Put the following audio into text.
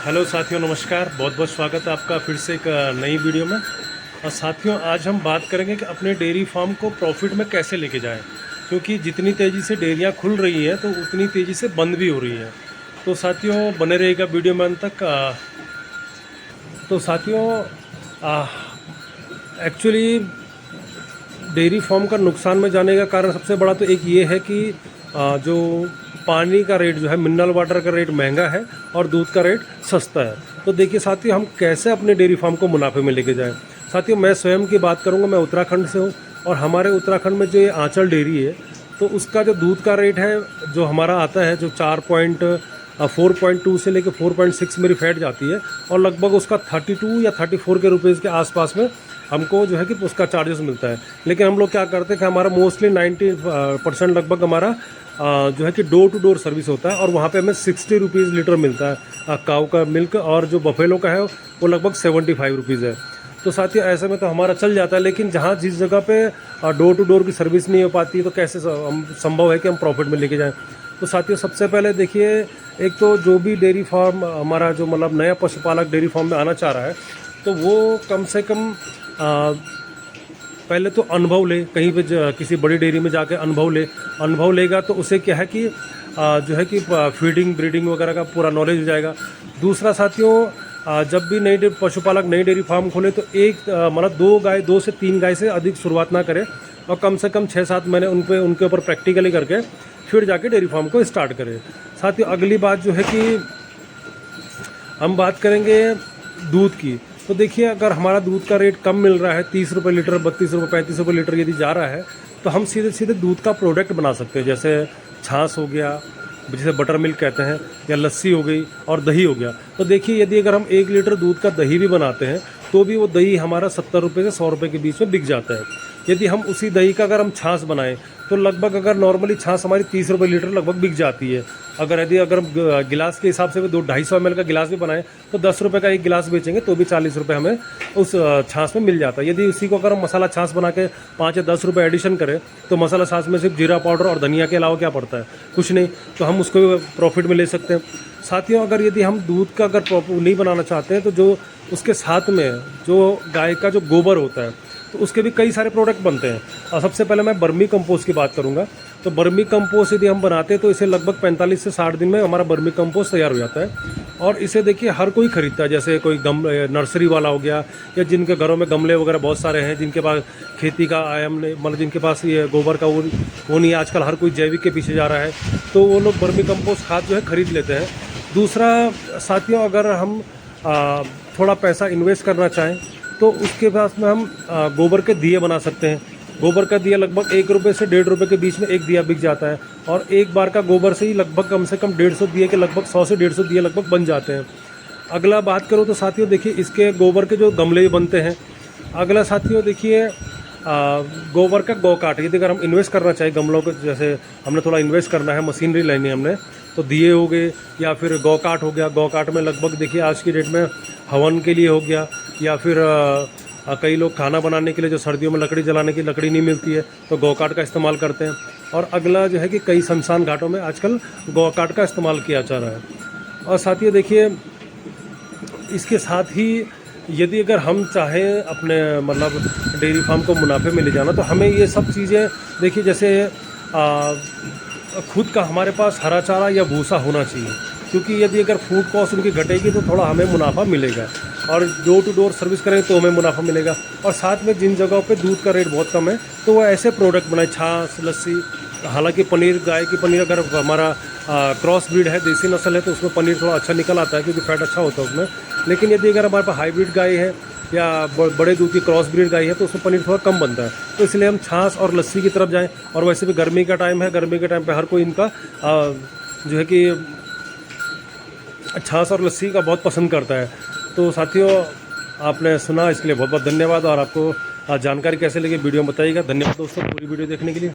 Hello साथियों, नमस्कार। बहुत बहुत स्वागत है आपका फिर से एक नई वीडियो में। और साथियों, आज हम बात करेंगे कि अपने डेयरी फार्म को प्रॉफिट में कैसे लेके जाएं, क्योंकि जितनी तेज़ी से डेयरियां खुल रही हैं तो उतनी तेज़ी से बंद भी हो रही हैं। तो साथियों, बने रहेगा वीडियो में अंत तक। तो साथियों, एक्चुअली डेयरी फार्म का नुकसान में जाने का कारण सबसे बड़ा तो एक ये है कि जो पानी का रेट जो है, मिनरल वाटर का रेट महंगा है और दूध का रेट सस्ता है। तो देखिए साथियों, हम कैसे अपने डेयरी फार्म को मुनाफे में लेके जाएं। साथियों, मैं स्वयं की बात करूंगा। मैं उत्तराखंड से हूं और हमारे उत्तराखंड में जो ये आंचल डेयरी है, तो उसका जो दूध का रेट है जो हमारा आता है, जो 4.2 से लेकर 4.6 मेरी फैट जाती है, और लगभग उसका 32 या 34 के रुपीज़ के आसपास में हमको जो है कि उसका चार्जेस मिलता है। लेकिन हम लोग क्या करते हैं कि हमारा मोस्टली 90% लगभग हमारा जो है कि डोर टू डोर सर्विस होता है, और वहाँ पे हमें 60 रुपीज़ लीटर मिलता है काऊ का मिल्क, और जो बफेलो का है वो लगभग 75 रुपीज़ है। तो साथियों, ऐसे में तो हमारा चल जाता है। लेकिन जहाँ जिस जगह पे डोर टू डोर की सर्विस नहीं हो पाती, तो कैसे संभव है कि हम प्रॉफिट में लेके जाएं। तो साथियों, सबसे पहले देखिए, एक तो जो भी डेयरी फार्म हमारा जो मतलब नया पशुपालक डेयरी फार्म में आना चाह रहा है, तो वो कम से कम पहले तो अनुभव ले, कहीं पे किसी बड़ी डेयरी में जाके अनुभव लेगा तो उसे क्या है कि जो है कि फीडिंग ब्रीडिंग वगैरह का पूरा नॉलेज हो जाएगा। दूसरा साथियों, जब भी नई पशुपालक नई डेयरी फार्म खोले तो एक मतलब 2 से 3 गाय से अधिक शुरुआत ना करें, और कम से कम 6-7 महीने उनके ऊपर प्रैक्टिकली करके फिर जाके डेयरी फार्म को स्टार्ट करें। साथियों, अगली बात जो है कि हम बात करेंगे दूध की। तो देखिए, अगर हमारा दूध का रेट कम मिल रहा है, 30 रुपये लीटर, 32 रुपये, 35 रुपये लीटर यदि जा रहा है, तो हम सीधे सीधे दूध का प्रोडक्ट बना सकते हैं। जैसे छाछ हो गया, जिसे बटर मिल्क कहते हैं, या लस्सी हो गई, और दही हो गया। तो देखिए, यदि अगर हम 1 लीटर दूध का दही भी बनाते हैं तो भी वो दही हमारा 70 रुपये से 100 रुपये के बीच में बिक जाता है। यदि हम उसी दही का अगर हम छाछ बनाएं तो लगभग, अगर नॉर्मली छाछ हमारी 30 रुपये लीटर लगभग बिक जाती है। अगर हम गिलास के हिसाब से भी 250 ml का गिलास भी बनाएं तो 10 रुपये का एक गिलास बेचेंगे तो भी 40 रुपये हमें उस छाछ में मिल जाता है। यदि उसी को अगर हम मसाला छाछ बना के 5 या 10 रुपये एडिशन करें तो मसाला छाछ में सिर्फ जीरा पाउडर और धनिया के अलावा क्या पड़ता है, कुछ नहीं। तो हम उसको प्रॉफिट में ले सकते हैं। साथियों, अगर यदि हम दूध का अगर नहीं बनाना चाहते हैं, तो जो उसके साथ में जो गाय का जो गोबर होता है, तो उसके भी कई सारे प्रोडक्ट बनते हैं। और सबसे पहले मैं बर्मी कंपोस्ट की बात करूंगा। तो बर्मी कंपोस्ट यदि हम बनाते हैं तो इसे लगभग 45 से 60 दिन में हमारा बर्मी कंपोस्ट तैयार हो जाता है। और इसे देखिए हर कोई खरीदता है, जैसे कोई नर्सरी वाला हो गया, या जिनके घरों में गमले वगैरह बहुत सारे हैं, जिनके पास खेती का आयाम नहीं, मतलब जिनके पास ये गोबर का वो नहीं है, आजकल हर कोई जैविक के पीछे जा रहा है, तो वो लोग बर्मी कंपोस्ट खाद जो है खरीद लेते हैं। दूसरा साथियों, अगर हम थोड़ा पैसा इन्वेस्ट करना चाहें तो उसके पास में हम गोबर के दिए बना सकते हैं। गोबर का दिया लगभग 1 रुपये से 1.5 रुपये के बीच में एक दिया बिक जाता है, और एक बार का गोबर से ही लगभग कम से कम 150 दिए के लगभग 100 से 150 दिए लगभग बन जाते हैं। अगला बात करो तो साथियों, देखिए इसके गोबर के जो गमले भी बनते हैं। अगला साथियों देखिए, गोबर का गौ-काट, यदि अगर हम इन्वेस्ट करना चाहें गमलों को, जैसे हमने थोड़ा इन्वेस्ट करना है, मशीनरी लेनी है हमने, तो दिए हो गए या फिर गौ-काट हो गया। गौ-काट में लगभग देखिए आज की डेट में हवन के लिए हो गया, या फिर कई लोग खाना बनाने के लिए, जो सर्दियों में लकड़ी जलाने की लकड़ी नहीं मिलती है, तो गौ-काट का इस्तेमाल करते हैं। और अगला जो है कि कई शमशान घाटों में आजकल गौ-काट का इस्तेमाल किया जा रहा है। और साथियों देखिए, इसके साथ ही यदि अगर हम चाहें अपने मतलब डेयरी फार्म को मुनाफे में ले जाना, तो हमें ये सब चीज़ें देखिए, जैसे खुद का हमारे पास हरा चारा या भूसा होना चाहिए, क्योंकि यदि अगर फूड कॉस्ट उनकी घटेगी तो थोड़ा हमें मुनाफा मिलेगा, और डोर टू डोर सर्विस करें तो हमें मुनाफा मिलेगा। और साथ में जिन जगहों पे दूध का रेट बहुत कम है, तो वो ऐसे प्रोडक्ट बनाए, छाछ, लस्सी। हालांकि पनीर, गाय की पनीर अगर हमारा क्रॉस ब्रीड है, देसी नस्ल है, तो उसमें पनीर थोड़ा अच्छा निकल आता है, क्योंकि फैट अच्छा होता है उसमें। लेकिन यदि अगर हमारे पास हाइब्रिड गाय है या बड़े दूध की क्रॉस ब्रीड गाय है, तो उसमें पनीर थोड़ा कम बनता है। तो इसलिए हम छाछ और लस्सी की तरफ जाएँ। और वैसे भी गर्मी का टाइम है, गर्मी के टाइम पर हर कोई इनका जो है कि छाछ और लस्सी का बहुत पसंद करता है। तो साथियों, आपने सुना, इसके लिए बहुत बहुत धन्यवाद। और आपको जानकारी कैसे लगी वीडियो में बताइएगा। धन्यवाद दोस्तों पूरी वीडियो देखने के लिए।